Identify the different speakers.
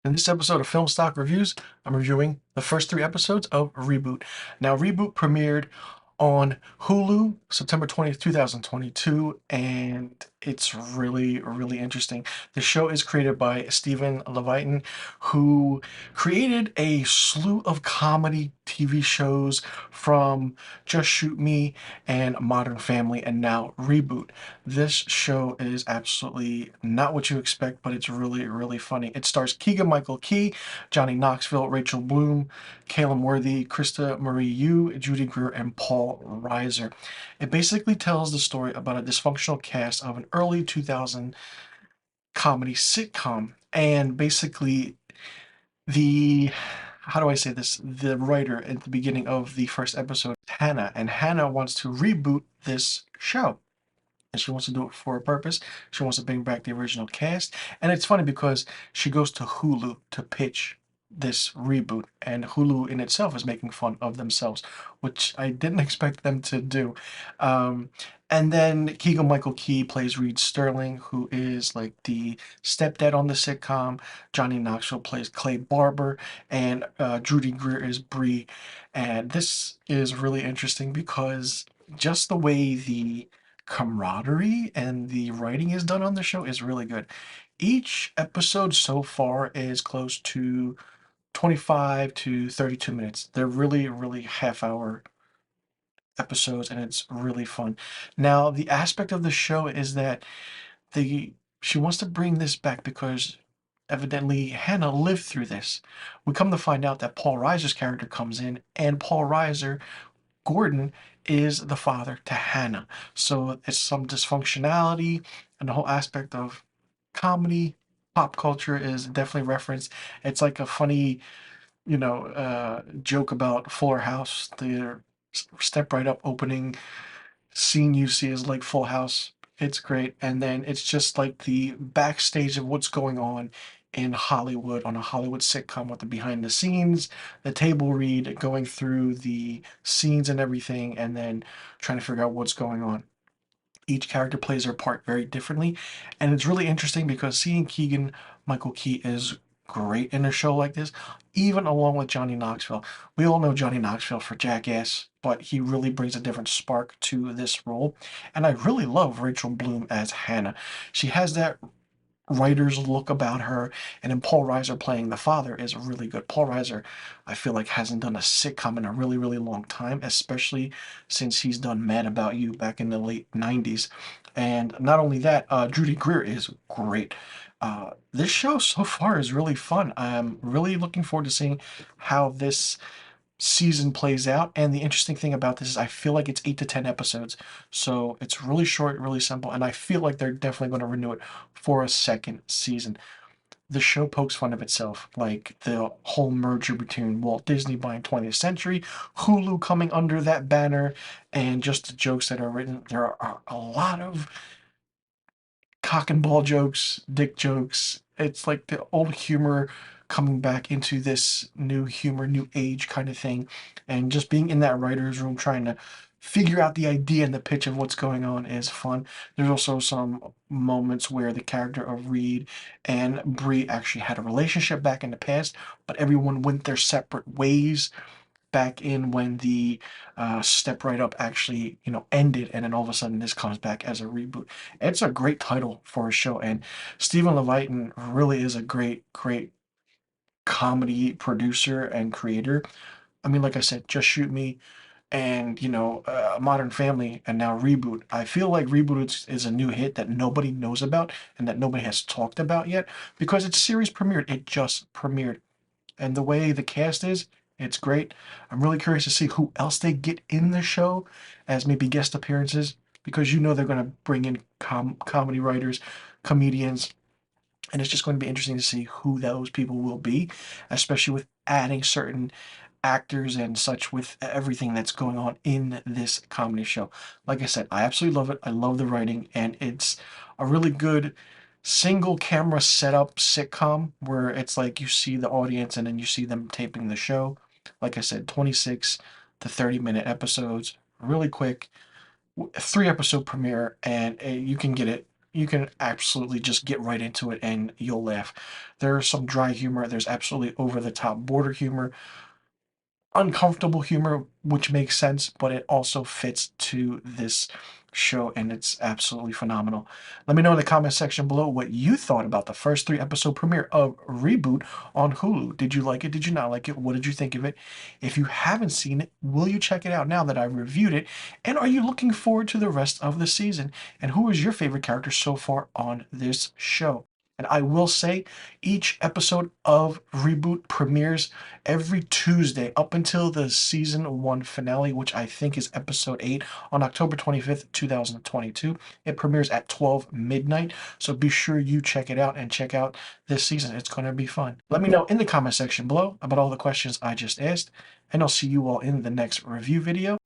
Speaker 1: In this episode of Film Stock Reviews, I'm reviewing the first three episodes of Reboot. Now, Reboot premiered on Hulu September 20th, 2022, and it's really interesting. The show is created by Stephen Levitin, who created a slew of comedy TV shows from Just Shoot Me and Modern Family, and now Reboot. This show is absolutely not what you expect, but it's really funny. It stars Keegan-Michael Key, Johnny Knoxville, Rachel Bloom, Caleb Worthy, Krista Marie Yu, Judy Greer, and Paul Reiser. It basically tells the story about a dysfunctional cast of an early 2000 comedy sitcom, and basically the how do I say this? The writer at the beginning of the first episode, Hannah, and Hannah wants to reboot this show. And she wants to do it for a purpose. She wants to bring back the original cast. And it's funny because she goes to Hulu to pitch this reboot, and Hulu in itself is making fun of themselves, which I didn't expect them to do. Um, and then Keegan-Michael Key plays Reed Sterling, who is like the stepdad on the sitcom. Johnny Knoxville plays Clay Barber, and Judy Greer is Bree. And this is really interesting because just the way the camaraderie and the writing is done on the show is really good. Each episode so far is close to 25 to 32 minutes. They're really half hour episodes, and it's really fun. Now, the aspect of the show is that the she wants to bring this back because evidently Hannah lived through this. We come to find out that Paul Reiser's character comes in, and Paul Reiser, Gordon, is the father to Hannah. So it's some dysfunctionality, and the whole aspect of comedy, pop culture is definitely referenced. It's like a funny, joke about Fuller House. The Step Right Up opening scene you see is like Full House. It's great. And then it's just like the backstage of what's going on in Hollywood on a Hollywood sitcom with the behind the scenes, the table read, going through the scenes and everything, and then trying to figure out what's going on. Each character plays their part very differently, and it's really interesting because seeing Keegan Michael Key is great in a show like this, even along with Johnny Knoxville. We all know Johnny Knoxville for Jackass, but he really brings a different spark to this role. And I really love Rachel Bloom as Hannah. She has that writer's look about her, and then Paul Reiser playing the father is really good. Paul Reiser, I feel like, hasn't done a sitcom in a really long time, especially since he's done Mad About You back in the late 90s. And not only that, Judy Greer is great. This show so far is really fun. I'm really looking forward to seeing how this season plays out. And the interesting thing about this is I feel like it's 8 to 10 episodes. So it's really short, really simple. And I feel like they're definitely going to renew it for a second season. The show pokes fun of itself, like the whole merger between Walt Disney buying 20th Century, Hulu coming under that banner, and just the jokes that are written. There are a lot of cock and ball jokes, dick jokes. It's like the old humor coming back into this new humor, new age kind of thing. And just being in that writer's room trying to figure out the idea and the pitch of what's going on is fun. There's also some moments where the character of Reed and Bree actually had a relationship back in the past, but everyone went their separate ways back in when the Step Right Up actually, ended, and then all of a sudden this comes back as a reboot. It's a great title for a show, and Stephen Levitin really is a great comedy producer and creator. I mean, like I said, Just Shoot Me, and Modern Family, and now Reboot. I feel like Reboot is a new hit that nobody knows about and that nobody has talked about yet because its series premiered. It just premiered, and the way the cast is, it's great. I'm really curious to see who else they get in the show as maybe guest appearances because they're going to bring in comedy writers, comedians, and it's just going to be interesting to see who those people will be, especially with adding certain actors and such with everything that's going on in this comedy show. Like I said, I absolutely love it. I love the writing, and it's a really good single camera setup sitcom where it's like you see the audience and then you see them taping the show. Like I said, 26 to 30 minute episodes, really quick, 3 episode premiere, and you can get it, you can absolutely just get right into it and you'll laugh. There's some dry humor, there's absolutely over the top border humor, uncomfortable humor, which makes sense, but it also fits to this show, and it's absolutely phenomenal. Let me know in the comment section below what you thought about the first 3 episode premiere of Reboot on Hulu. Did you like it? Did you not like it? What did you think of it? If you haven't seen it, will you check it out now that I reviewed it? And are you looking forward to the rest of the season? And who is your favorite character so far on this show? And I will say, each episode of Reboot premieres every Tuesday up until the season 1 finale, which I think is episode 8 on October 25th, 2022. It premieres at 12 midnight, so be sure you check it out and check out this season. It's going to be fun. Let me know in the comment section below about all the questions I just asked, and I'll see you all in the next review video.